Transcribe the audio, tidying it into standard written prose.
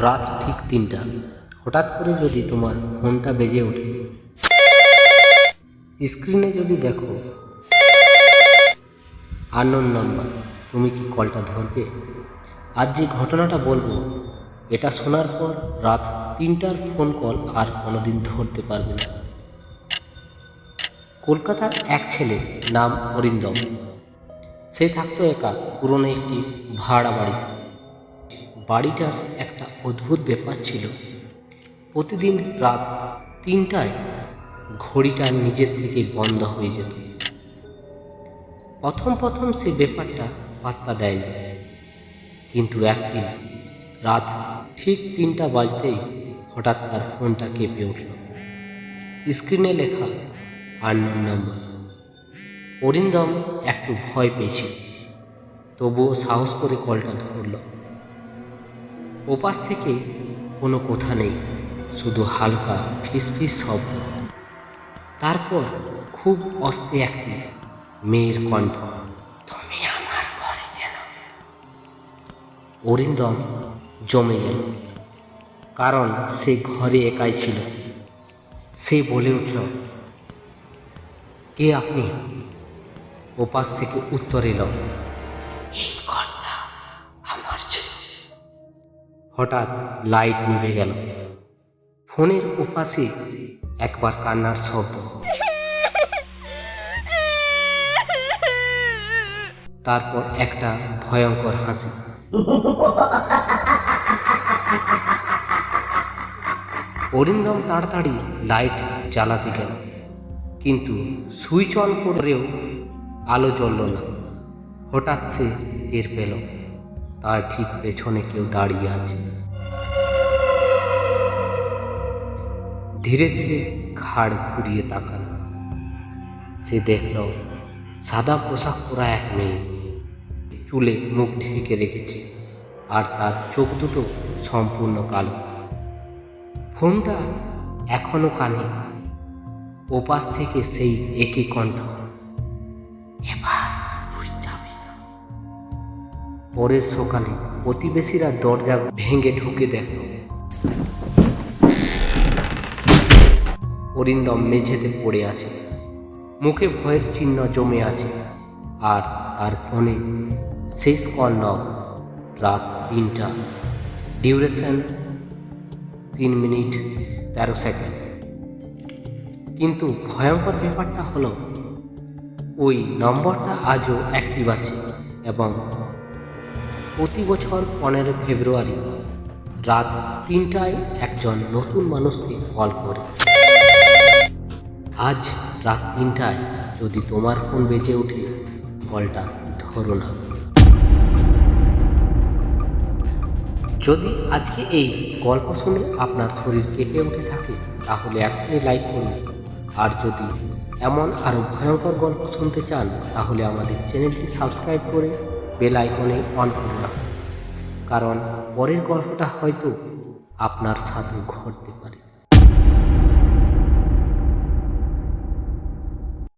রাত ঠিক ৩টা। হঠাৎ করে যদি তোমার ফোনটা বেজে ওঠে, স্ক্রিনে যদি দেখো আননোন নাম্বার, তুমি কি কলটা ধরবে? আজ যে ঘটনাটা বলবো, এটা শোনার পর রাত ৩টার ফোন কল আর কোনোদিন ধরতে পারবে না। কলকাতার এক ছেলে, নাম অরিন্দম। সে থাকতো একা পুরনো একটি ভাড়া বাড়িতে। বাড়িটার একটা অদ্ভুত ব্যাপার ছিল, প্রতিদিন রাত ৩টায় ঘড়িটা নিজের থেকে বন্ধ হয়ে যেত। প্রথম সে ব্যাপারটা পাত্তা দেয়নি, কিন্তু একদিন রাত ঠিক ৩টা বাজতেই হঠাৎ তার ফোনটা কেঁপে উঠল। স্ক্রিনে লেখা আননোন নাম্বার। অরিন্দম একটু ভয় পেয়েছিল, তবুও সাহস করে কলটা ধরল। ওপাশ থেকে কোনো কথা নেই, শুধু হালকা ফিসফিস শব্দ। তারপর খুব আস্তে একটি মেয়ের কণ্ঠ, তুমি আমার ঘরে কেন? অরিন্দম জমে গেল, কারণ সে ঘরে একাই ছিল। সে বলে উঠল, কে আপনি? ওপাশ থেকে উত্তর এলো, এই ঘরটা আমার ছিল। হঠাৎ লাইট নিভে গেল। ফোনের ওপাশে একবার কান্নার শব্দ, তারপর একটা ভয়ঙ্কর হাসি। অরিন্দম তাড়াতাড়ি লাইট জ্বালাতে গেল, কিন্তু সুইচ অন করেও আলো জ্বলল না। হঠাৎ সে টের পেল তার ঠিক পেছনে কেউ দাঁড়িয়ে আছে। ধীরে ধীরে ঘাড় ঘুরিয়ে তাকাল। সে দেখল সাদা পোশাক পরা এক মেয়ে, চুলে মুখ ঢেকে রেখেছে, আর তার চোখ দুটো সম্পূর্ণ কালো। ফোনটা এখনো কানে। ওপাশ থেকে সেই একই কণ্ঠ, এবার যাবে না। পরের সকালে প্রতিবেশীরা দরজা ভেঙে ঢুকে দেখল অরিন্দম মেঝেতে পড়ে আছে, মুখে ভয়ের চিহ্ন জমে আছে, আর তার ফোনে শেষ কল নক, রাত ৩টা, ডিউরেশন ৩ মিনিট ১৩ সেকেন্ড। কিন্তু ভয়ঙ্কর ব্যাপারটা হলো, ওই নম্বরটা আজও অ্যাক্টিভ আছে এবং প্রতি বছর ১৫ ফেব্রুয়ারি রাত ৩টায় একজন নতুন মানুষকে কল করে। আজ রাত ৩টায় যদি তোমার ফোন বেজে ওঠে, কলটা ধরো না। যদি আজকে এই গল্প শুনে আপনার শরীর কেঁপে উঠে থাকে, তাহলে এখনই লাইক করুন। আর যদি এমন আরও ভয়ঙ্কর গল্প শুনতে চান, তাহলে আমাদের চ্যানেলটি সাবস্ক্রাইব করে বেল আইকনে অন করে রাখুন, কারণ পরের গল্পটা হয়তো আপনার সাথে ঘটতে পারে।